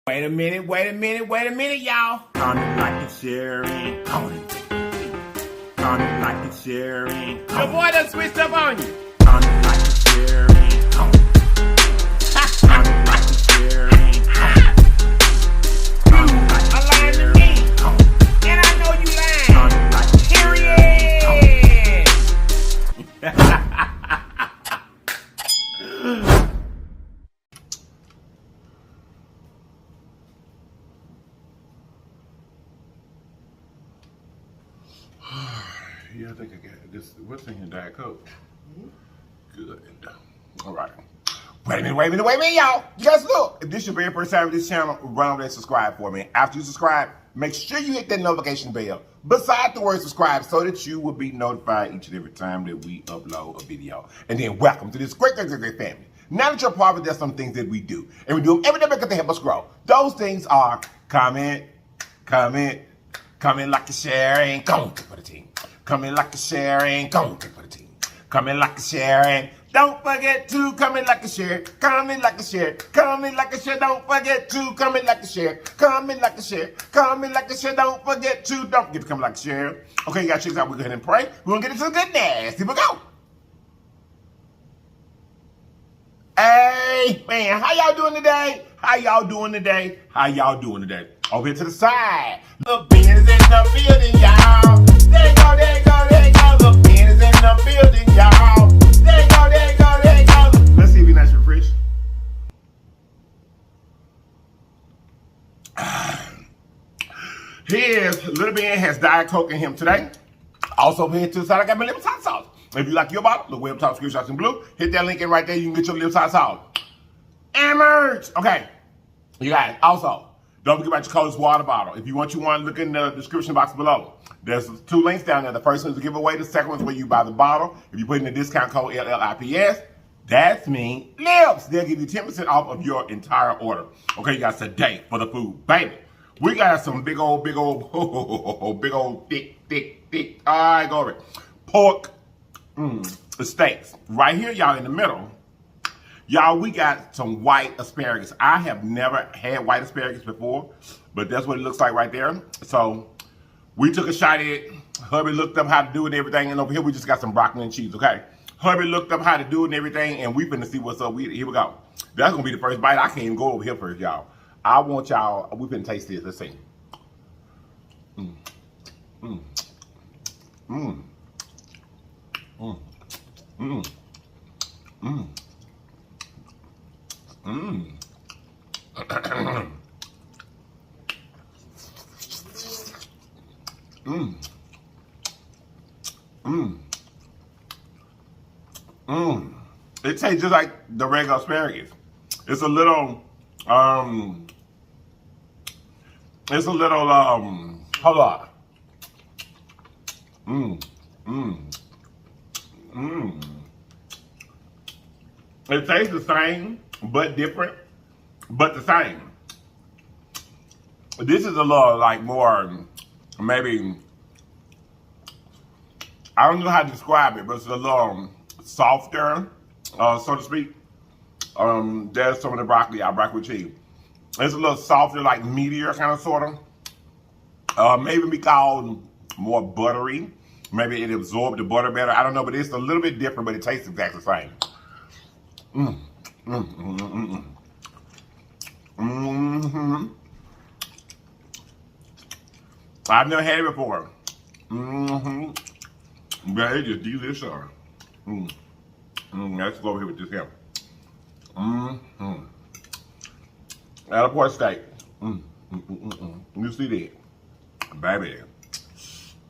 Wait a minute, y'all. Comment, like, and share, and comment. Comment, like, and share, and The boy done switched up on you. Comment, like, and share, and comment. Comment, like, and share, and comment. A lying to me. And I know you lying. Comment, like, and share, Period. Yeah, I think I got this. What's in here? Diet Coke. Good. All right. Wait a minute, y'all. You guys look. If this is your very first time to this channel, run over there and subscribe for me. After you subscribe, make sure you hit that notification bell beside the word subscribe so that you will be notified each and every time that we upload a video. And then welcome to this great family. Now that you're part of it, there's some things that we do. And we do them every day because they help us grow. Those things are comment, like and share, and comment for the team. Comment, like and share, and comment for the team. Comment, like and share, and don't forget to comment, like and share. Comment, like and share. Comment, like and share. Don't forget to comment, like and share. Comment, like and share. Comment, like and share. Don't forget to comment, like and share. Okay, you guys, check this out. We'll go ahead and pray. We're gonna get into the goodness. Here we go. Hey, man, how y'all doing today? Over here to the side. The bean is in the building, y'all. There you go. The bean is in the building, y'all. There you go. Let's see if you're not your fridge. Here's Little Ben has Diet Coke in him today. Also, over here to the side, I got my LIPS hot sauce. If you like your bottle, the web top screenshots in blue, hit that link in right there. You can get your LIPS hot sauce. And merch. Okay. You guys, also, don't forget about your Coldest water bottle. If you want one, look in the description box below. There's 2 links down there. The first one is a giveaway. The second one is where you buy the bottle. If you put in the discount code LLIPS, that's me, LIPS. They'll give you 10% off of your entire order. Okay, you guys, today for the food, baby. We got some big old, thick, all right, go over it. Pork steaks. Right here, y'all, in the middle. Y'all, we got some white asparagus. I have never had white asparagus before, but that's what it looks like right there. So we took a shot at it. Hubby looked up how to do it and everything, and over here we just got some broccoli and cheese, okay? Hubby looked up how to do it and everything, and we finna see what's up with it. Here we go. That's gonna be the first bite. I can't even go over here first, y'all. I want y'all, we finna taste this. Let's see. It tastes just like the regular asparagus. It's a little, hold on. It tastes the same, but different, but the same. This is a little like more, maybe, I don't know how to describe it, but it's a little softer, so to speak. There's some of the broccoli, broccoli with cheese. It's a little softer, like meatier kind of sort of. Maybe be called more buttery. Maybe it absorbed the butter better. I don't know, but it's a little bit different, but it tastes exactly the same. I've never had it before. But it's just delicious. Let's go over here with this here. Add a pork steak. You see that? Baby.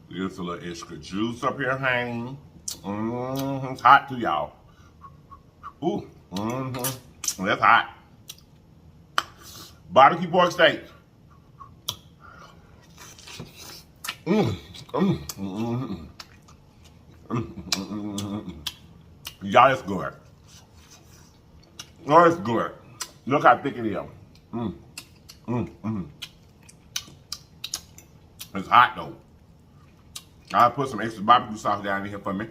There's a little extra juice up here hanging. It's hot too, y'all. Ooh. That's hot. Barbecue pork steak. Y'all, it's good. Oh, it's good. Look how thick it is. It's hot though. I'll put some extra barbecue sauce down in here for me.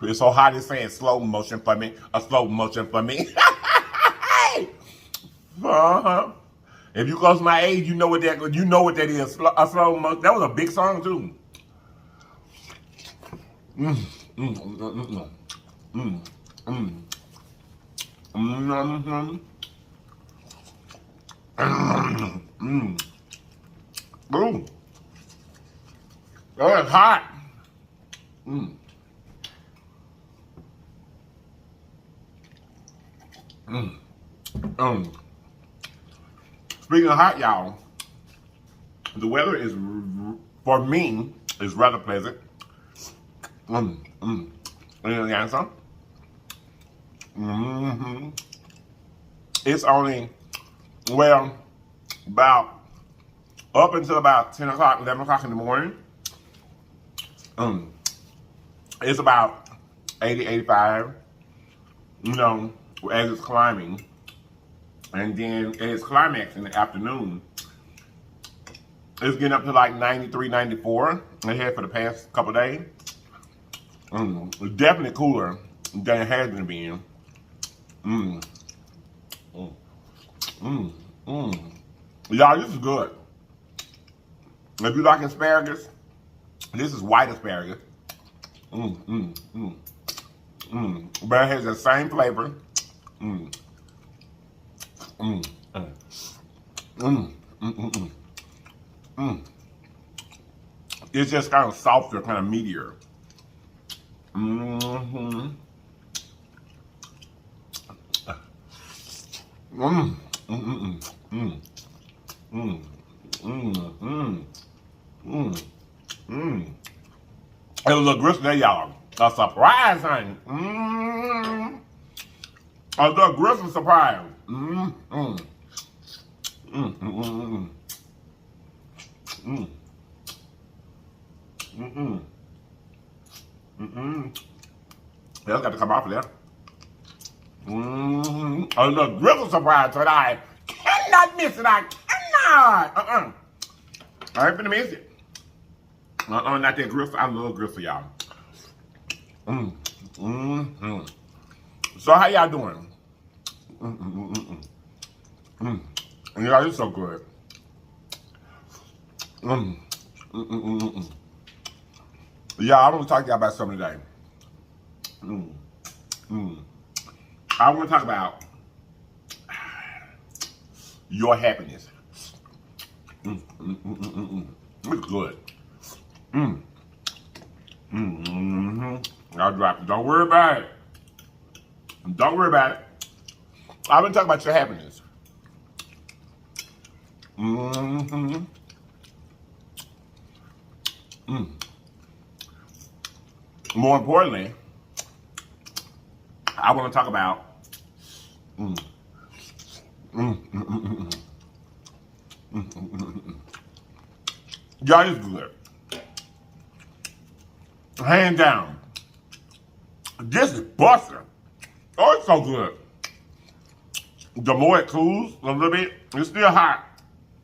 It's so hot it's saying slow motion for me. A slow motion for me. If you close my age, you know what that is. A slow motion. That was a big song too. Boom. Oh, it's hot. Speaking of hot, y'all, the weather is, for me, is rather pleasant. Any answer? It's only, well, up until about 10 o'clock, 11 o'clock in the morning. It's about 80, 85, you know, as it's climbing. And then at its climax in the afternoon, it's getting up to like 93, 94. I had for the past couple of days. It's definitely cooler than it has been being. Y'all, this is good. If you like asparagus, this is white asparagus. But it has the same flavor. It's just kind of softer, kind of meatier. It was a gristle there, y'all. A surprise, honey. A little gristle surprise. That's got to come off of there. A little gristle surprise that I cannot miss it. I cannot. I ain't finna miss it. Not that gristle. I love gristle, y'all. So how y'all doing? Y'all, it's so good. Yeah, I want to talk to y'all about something today. I want to talk about your happiness. It's good. I'll drop it. Don't worry about it. Don't worry about it. I've been talking about your happiness. More importantly, I want to talk about y'all, is good. Hands down. This is buster. Oh, it's so good. The more it cools a little bit, it's still hot.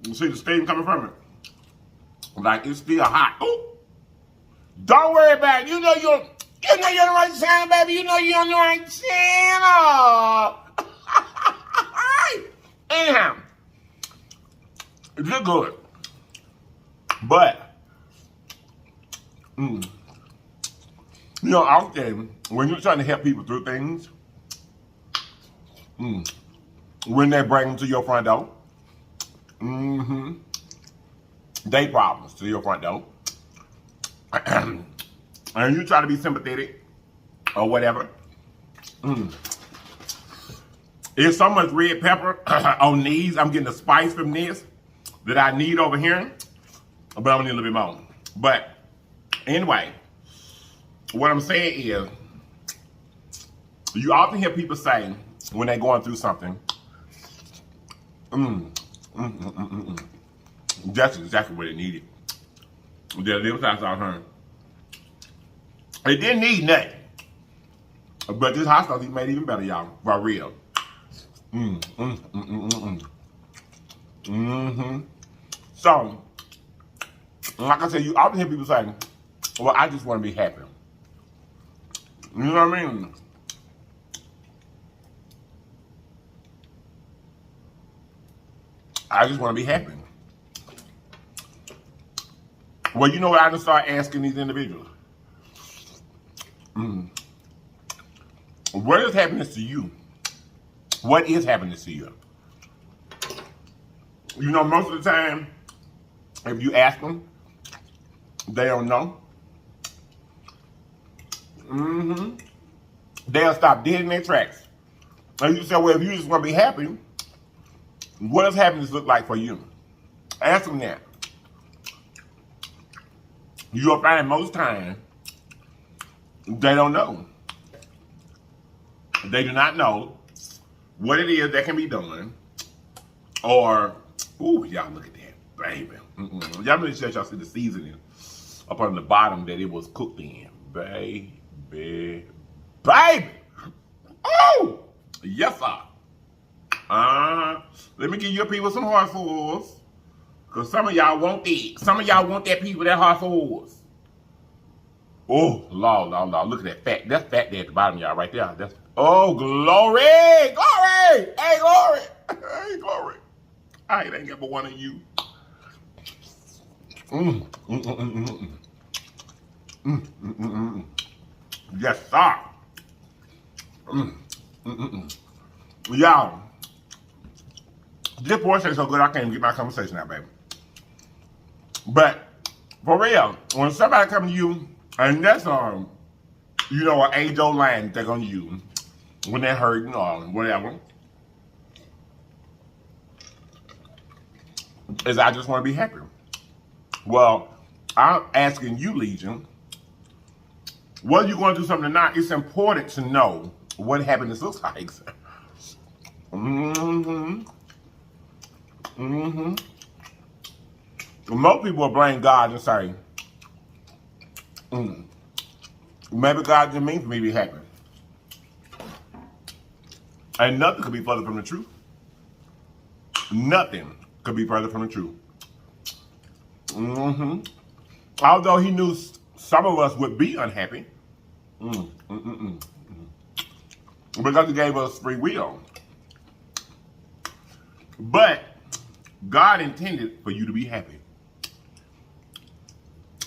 You see the steam coming from it? Like, it's still hot. Ooh. Don't worry about it. You know you're on the right channel, baby. You know you're on the right channel. Anyhow, it's just good. But, you know, often when you're trying to help people through things, when they bring them to your front door, they problems to your front door, and you try to be sympathetic or whatever. There's so much red pepper on these. I'm getting the spice from this that I need over here, but I'm gonna need a little bit more. But anyway, what I'm saying is, you often hear people say when they're going through something, that's exactly what it needed. The little times I heard. It didn't need nothing. But this hot sauce made it even better, y'all. For real. So, like I said, you often hear people saying, well, I just want to be happy. You know what I mean? I just want to be happy. Well, you know what I just start asking these individuals? What is happiness to you? What is happiness to you? You know, most of the time, if you ask them, they don't know. They'll stop dead in their tracks. And you say, well, if you just want to be happy, what does happiness look like for you? Ask them that. You'll find most times they don't know. They do not know what it is that can be done. Or, ooh, y'all look at that, baby. Y'all make sure y'all see the seasoning up on the bottom that it was cooked in. Baby. Oh! Yes, sir. Let me give you people some hard foods. Because some of y'all want that. Some of y'all want that people that hard foods. Oh, Lord. Look at that fat. That's fat there at the bottom, y'all, right there. That's, oh, glory. Glory. Hey, glory. Hey, glory. I ain't got but one of you. Yes, sir. Y'all, this portion is so good I can't even get my conversation out, baby. But for real, when somebody come to you, and that's you know, an age-old line they're gonna use when they're hurting or whatever, is I just want to be happy. Well, I'm asking you, Legion, whether you're going to do something or not, it's important to know what happiness looks like. Most people will blame God and say, maybe God didn't mean for me to be happy. And nothing could be further from the truth. Nothing could be further from the truth. Although he knew some of us would be unhappy. Because he gave us free will. But God intended for you to be happy.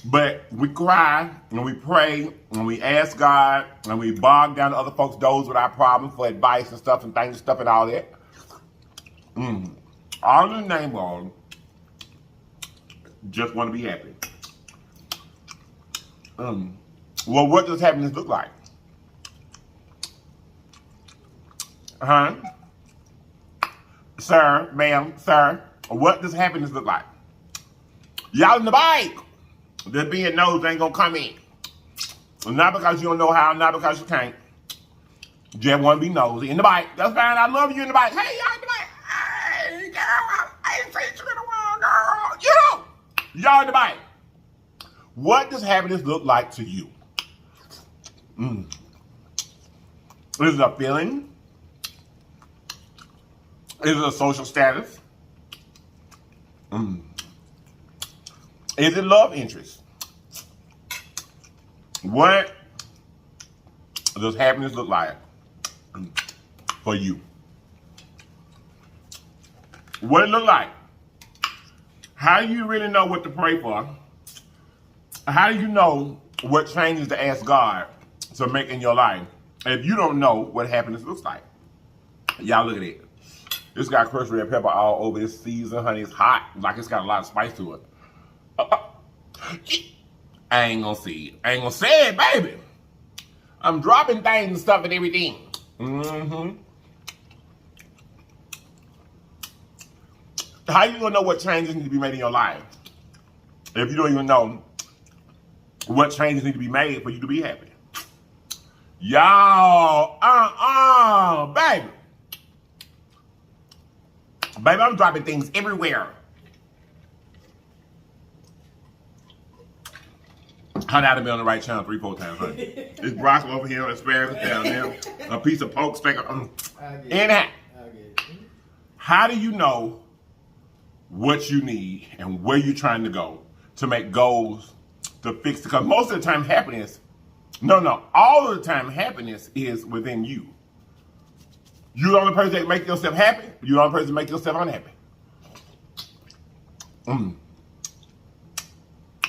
But we cry and we pray and we ask God and we bog down to other folks' doors with our problems for advice and stuff and things and stuff and all that. All in the name of just want to be happy. Well, what does happiness look like? Huh? Sir, ma'am, sir, what does happiness look like? Y'all in the bike. The being knows ain't gonna come in. Not because you don't know how, not because you can't. Just want to be nosy. In the bike. That's fine. I love you in the bike. Hey, y'all in the bike. Hey, girl, I ain't seen you in a while, girl. You know. Y'all in the bike. What does happiness look like to you? Is it a feeling? Is it a social status? Is it love interest? What does happiness look like for you? What it look like? How do you really know what to pray for? How do you know what changes to ask God to make in your life if you don't know what happiness looks like? Y'all look at it. It's got crushed red pepper all over this season, honey. It's hot, like it's got a lot of spice to it. I ain't gonna see it. I ain't gonna say it, baby. I'm dropping things and stuff and everything. How you gonna know what changes need to be made in your life if you don't even know what changes need to be made for you to be happy? Y'all, baby. Baby, I'm dropping things everywhere. Honey, I've been on the right channel 3-4 times, honey. This broccoli over here, asparagus down there, a piece of pork steak. Anyhow, how do you know what you need and where you're trying to go to make goals to fix it? Because most of the time, happiness No. All of the time, happiness is within you. You're the only person that make yourself happy. You're the only person that make yourself unhappy.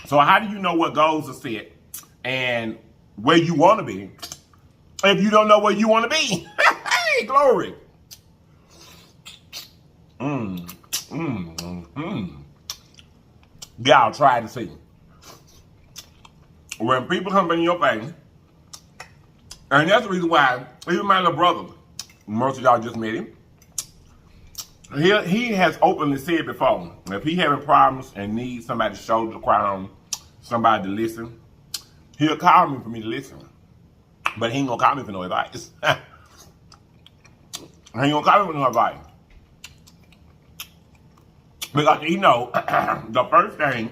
So how do you know what goals are set and where you want to be if you don't know where you want to be? Hey, glory. Y'all try to see. When people come in your face, and that's the reason why, even my little brother, most of y'all just met him, he has openly said before, if he having problems and needs somebody's shoulder to cry on, somebody to listen, he'll call me for me to listen. But he ain't gonna call me for no advice. He ain't gonna call me for no advice. Because he know the first thing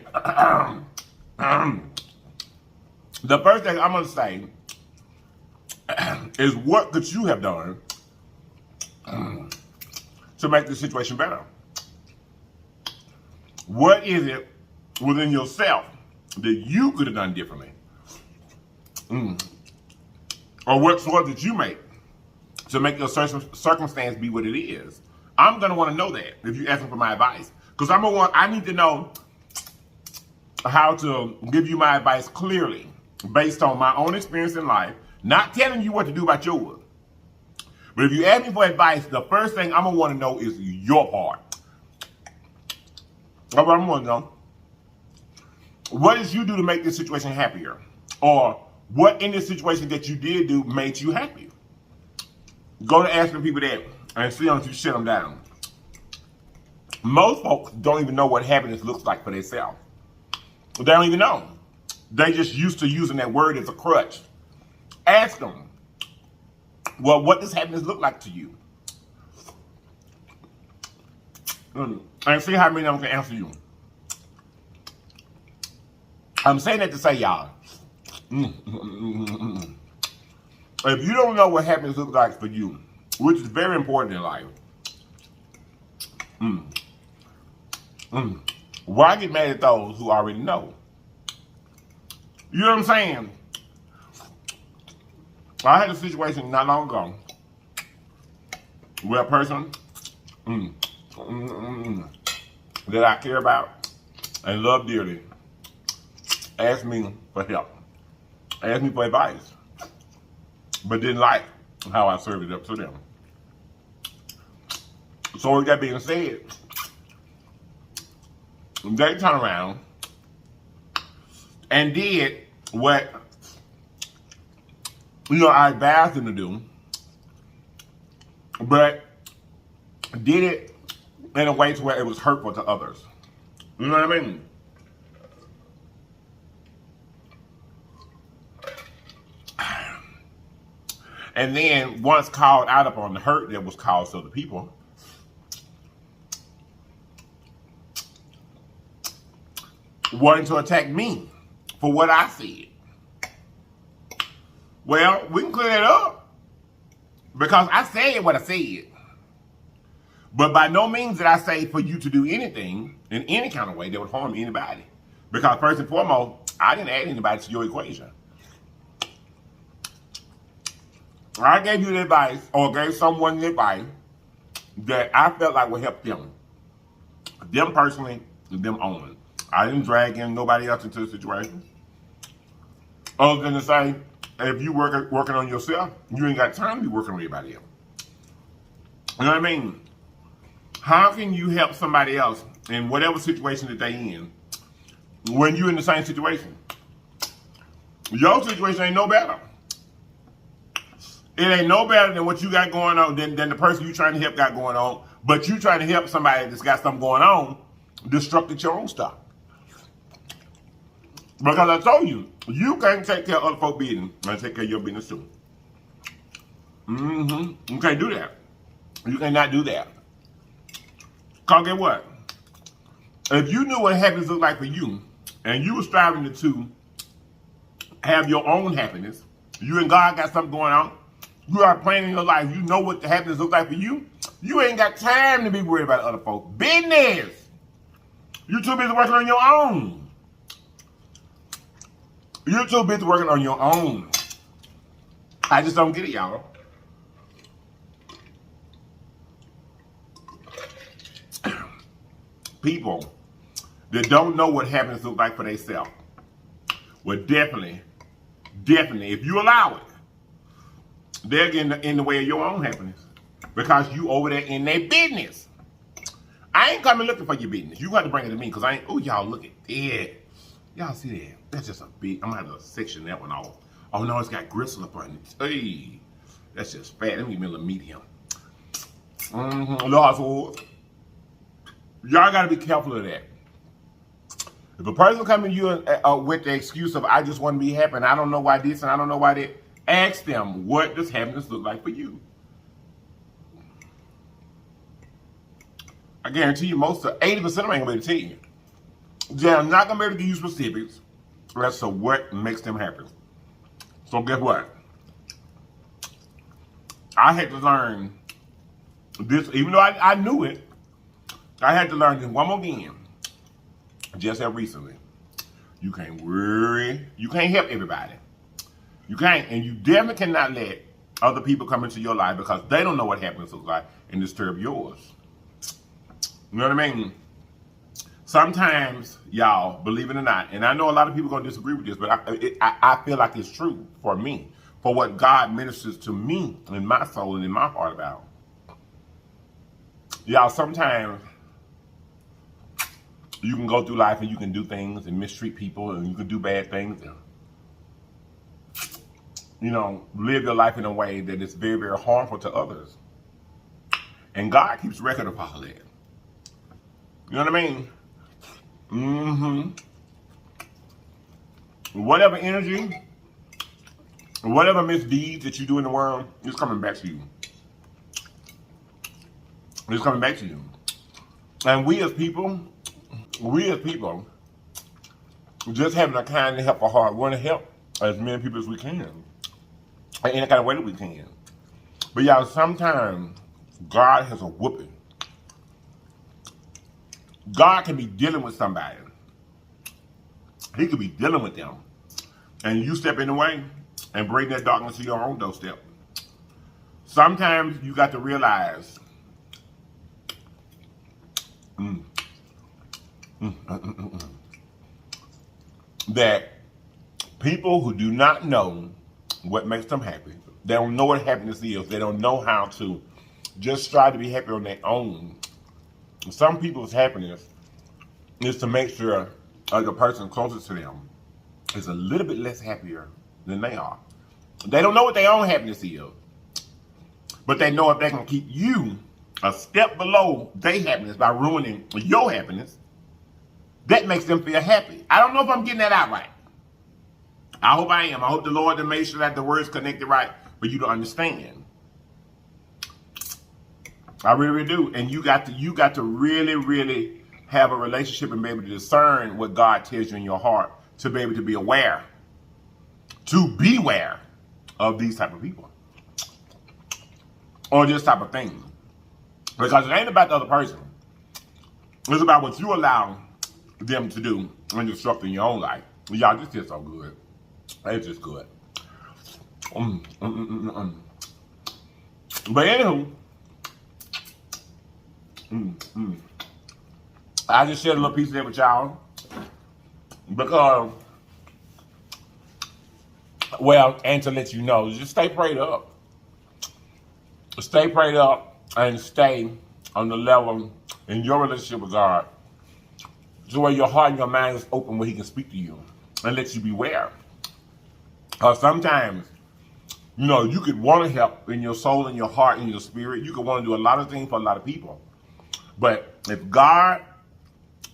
I'm gonna say is what could you have done to make the situation better? What is it within yourself that you could have done differently? Or what choice did you make to make your circumstance be what it is? I'm gonna want to know that if you're asking for my advice, because I need to know how to give you my advice clearly based on my own experience in life, not telling you what to do about yours. But if you ask me for advice, the first thing I'm gonna want to know is your part. That's what I'm gonna know. What did you do to make this situation happier? Or what in this situation that you did do made you happy? Go to asking people that and see if you shut them down. Most folks don't even know what happiness looks like for themselves. They don't even know. They just used to using that word as a crutch. Ask them, well, what does happiness look like to you? And see how many of them can answer you. I'm saying that to say, y'all, if you don't know what happiness looks like for you, which is very important in life, why get mad at those who already know? You know what I'm saying? I had a situation not long ago where a person that I care about and love dearly asked me for help, asked me for advice, but didn't like how I served it up to them. So with that being said, they turned around and did what I advised them to do, but did it in a way to where it was hurtful to others. You know what I mean? And then once called out upon the hurt that was caused to other people, wanting to attack me for what I said. Well, we can clear that up because I said what I said. But by no means did I say for you to do anything in any kind of way that would harm anybody. Because first and foremost, I didn't add anybody to your equation. I gave you the advice, or gave someone the advice that I felt like would help them. Them personally, them only. I didn't drag in nobody else into the situation. Other than to say, if you working on yourself, you ain't got time to be working on anybody else. You know what I mean? How can you help somebody else in whatever situation that they in when you're in the same situation? Your situation ain't no better. It ain't no better than what you got going on, than the person you trying to help got going on, but you trying to help somebody that's got something going on, destructed your own stuff. Because I told you, you can't take care of other folks' business and take care of your business too. You can't do that. You cannot do that. Because guess what? If you knew what happiness looked like for you, and you were striving to have your own happiness, you and God got something going on, you are planning your life, you know what the happiness looks like for you, you ain't got time to be worried about other folks' business. You're too busy working on your own. You're too busy working on your own. I just don't get it, y'all. People that don't know what happiness looks like for themselves will definitely, if you allow it, they're getting in the way of your own happiness because you over there in their business. I ain't coming looking for your business. You got to bring it to me because I ain't. Oh, y'all look at that. Y'all see that? That's just a big. I'm gonna have to section that one off. Oh no, it's got gristle up on it. Hey, that's just fat. Let me give me a little medium. Lord, y'all got to be careful of that. If a person comes to you with the excuse of I just want to be happy and I don't know why this and I don't know why that, ask them what does happiness look like for you. I guarantee you, most of 80% of them ain't gonna be able to tell you. They're not gonna be able to give you specifics as to what makes them happy. So guess what? I had to learn this, even though I knew it. I had to learn this one more again. Just as recently, you can't worry. You can't help everybody. You can't, and you definitely cannot let other people come into your life because they don't know what happiness looks like and disturb yours. You know what I mean? Sometimes, y'all, believe it or not, and I know a lot of people are going to disagree with this, but I feel like it's true for me, for what God ministers to me in my soul and in my heart about. Y'all, sometimes you can go through life and you can do things and mistreat people and you can do bad things and, you know, live your life in a way that is very, very harmful to others. And God keeps record of all that. You know what I mean? Whatever energy, whatever misdeeds that you do in the world, it's coming back to you. It's coming back to you. And we as people, just having a kind and helpful heart, want to help as many people as we can. In any kind of way that we can. But y'all, sometimes God has a whooping. God can be dealing with somebody. He could be dealing with them. And you step in the way and bring that darkness to your own doorstep. Sometimes you got to realize that people who do not know what makes them happy, they don't know what happiness is, they don't know how to just try to be happy on their own. Some people's happiness is to make sure the person closest to them is a little bit less happier than they are. They don't know what their own happiness is, but they know if they can keep you a step below their happiness by ruining your happiness, that makes them feel happy. I don't know if I'm getting that out right. I hope I am. I hope the Lord to make sure that the words connected right for you to understand. I really, really do. And you got to really, really have a relationship and be able to discern what God tells you in your heart to be able to be aware, to beware of these type of people or this type of thing. Because it ain't about the other person. It's about what you allow them to do and disrupt in your own life. Y'all, this is so good. It's just good. But anywho, I just shared a little piece of that with y'all because, well, and to let you know, just stay prayed up. Stay prayed up and stay on the level in your relationship with God so where your heart and your mind is open where He can speak to you and let you beware. Sometimes, you know, you could want to help in your soul and your heart and your spirit. You could want to do a lot of things for a lot of people. But if God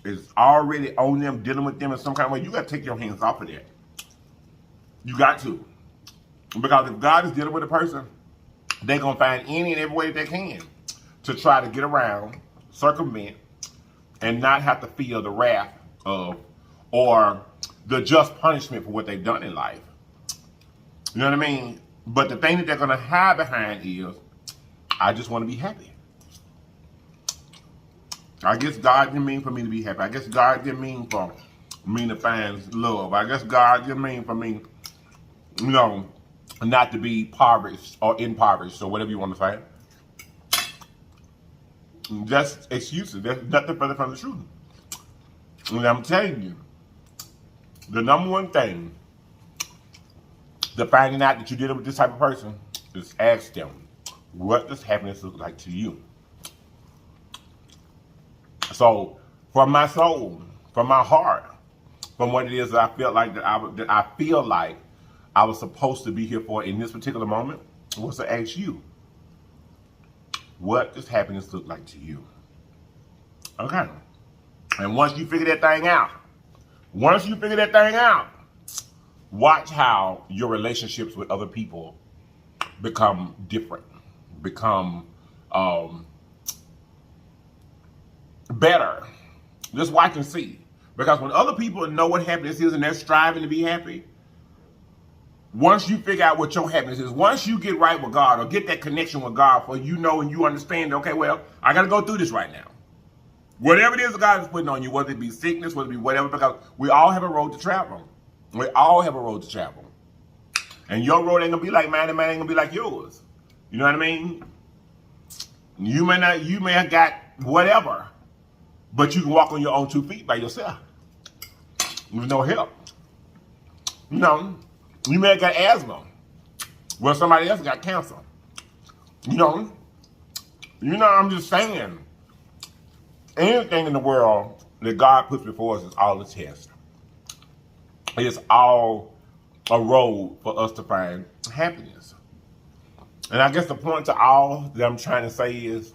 is already on them, dealing with them in some kind of way, you got to take your hands off of that. You got to. Because if God is dealing with a person, they're going to find any and every way they can to try to get around, circumvent, and not have to feel the wrath of or the just punishment for what they've done in life. You know what I mean? But the thing that they're going to hide behind is, I just want to be happy. I guess God didn't mean for me to be happy. I guess God didn't mean for me to find love. I guess God didn't mean for me, you know, not to be impoverished or impoverished or whatever you want to say. Just excuses. There's nothing further from the truth. And I'm telling you, the number one thing to finding out that you're dealing with this type of person is ask them, what does happiness look like to you? So, from my soul, from my heart, from what it is that I feel like I was supposed to be here for in this particular moment, was to ask you, what does happiness look like to you? Okay. And once you figure that thing out, watch how your relationships with other people become different, become better. Just watch and see. Because when other people know what happiness is and they're striving to be happy, once you figure out what your happiness is, once you get right with God or get that connection with God, for you know and you understand, okay, well, I got to go through this right now. Whatever it is that God is putting on you, whether it be sickness, whether it be whatever, because we all have a road to travel. We all have a road to travel. And your road ain't going to be like mine, and mine ain't going to be like yours. You know what I mean? You may have got whatever, but you can walk on your own 2 feet by yourself. With no help. You know, you may have got asthma, where somebody else got cancer. You know, I'm just saying, anything in the world that God puts before us is all a test. It's all a road for us to find happiness. And I guess the point to all that I'm trying to say is,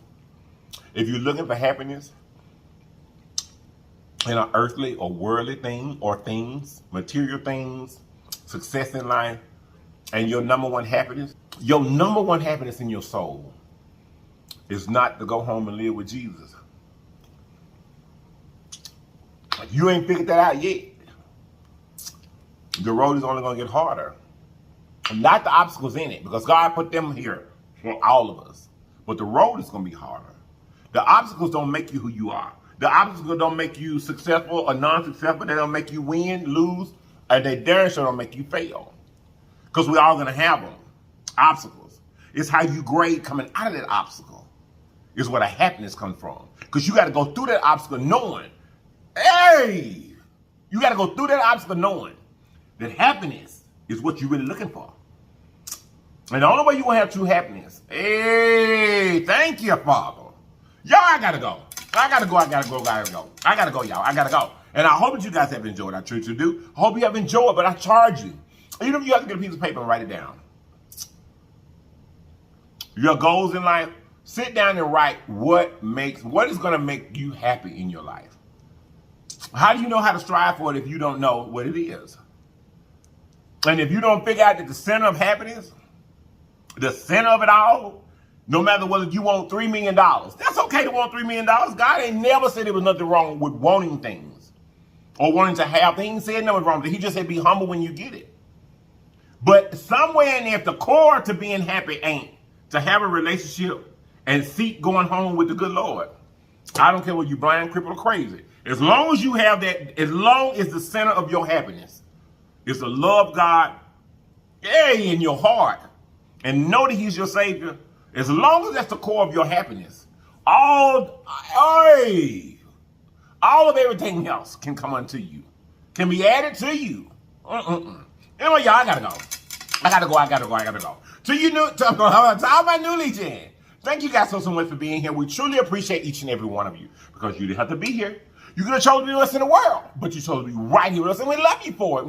if you're looking for happiness in an earthly or worldly thing or things, material things, success in life, and your number one happiness in your soul is not to go home and live with Jesus. You ain't figured that out yet. The road is only going to get harder. Not the obstacles in it, because God put them here for all of us. But the road is going to be harder. The obstacles don't make you who you are. The obstacles don't make you successful or non-successful. They don't make you win, lose, and they darn sure don't make you fail. Because we're all going to have them. Obstacles. It's how you grade coming out of that obstacle is where the happiness comes from. Because you got to go through that obstacle knowing, hey, you got to go through that obstacle knowing that happiness is what you're really looking for. And the only way you're going to have true happiness, hey, thank you, Father. Y'all, I got to go. I got to go, y'all. And I hope that you guys have enjoyed. I truly do. I hope you have enjoyed, but I charge you. Even if you have to get a piece of paper and write it down. Your goals in life, sit down and write what is going to make you happy in your life. How do you know how to strive for it if you don't know what it is? And if you don't figure out that the center of happiness, the center of it all, no matter whether you want $3 million, that's okay to want $3 million. God ain't never said there was nothing wrong with wanting things or wanting to have things. He said nothing wrong with it. He just said be humble when you get it. But somewhere in there, if the core to being happy ain't to have a relationship and seek going home with the good Lord, I don't care whether you blind, crippled, or crazy. As long as you have that, as long as the center of your happiness is to love God, in your heart, and know that He's your Savior, as long as that's the core of your happiness, all of everything else can come unto you, can be added to you. Anyway, y'all, I gotta go. To all my new legion, thank you guys so much for being here. We truly appreciate each and every one of you, because you didn't have to be here. You could have chosen to be with us in the world, but you chose to be right here with us, and we love you for it.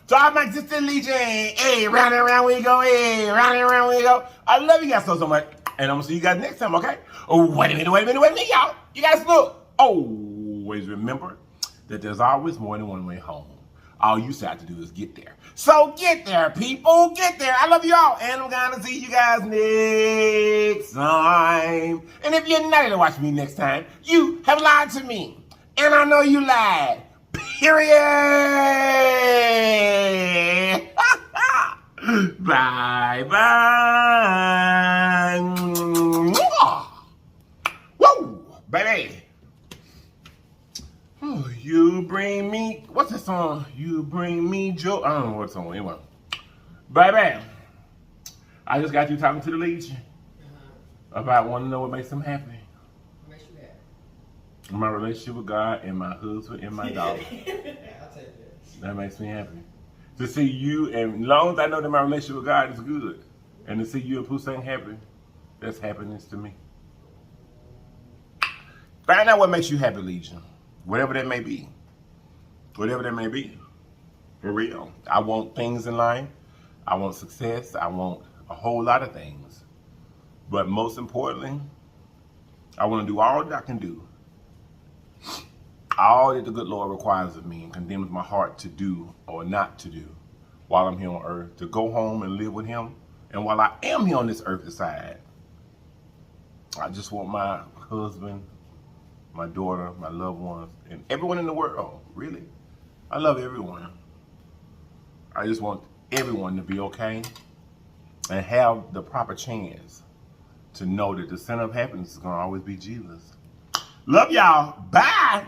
To all my existing legion, hey, round and round we go, hey, round and round we go. I love you guys so much, and I'm gonna see you guys next time, okay? Oh, wait a minute, y'all. You guys look. Always remember that there's always more than one way home. All you have to do is get there. So get there, people. Get there. I love you all. And I'm going to see you guys next time. And if you're not going to watch me next time, you have lied to me. And I know you lied. Period. Bye-bye. Woo, baby. Oh, you bring me, what's that song? You bring me joy. I don't know what song, anyway. Baby, I just got you talking to the Legion about wanting to know what makes them happy. What makes you happy? My relationship with God and my husband and my daughter. I'll take that. That makes me happy. To see you, and as long as I know that my relationship with God is good, and to see you and Poussin happy, that's happiness to me. Find out what makes you happy, Legion. Whatever that may be. Whatever that may be. For real. I want things in life. I want success. I want a whole lot of things. But most importantly, I want to do all that I can do. All that the good Lord requires of me and condemns my heart to do or not to do while I'm here on earth. To go home and live with him. And while I am here on this earthly side, I just want my husband, my daughter, my loved ones, and everyone in the world, really. I love everyone. I just want everyone to be okay and have the proper chance to know that the center of happiness is going to always be Jesus. Love y'all. Bye.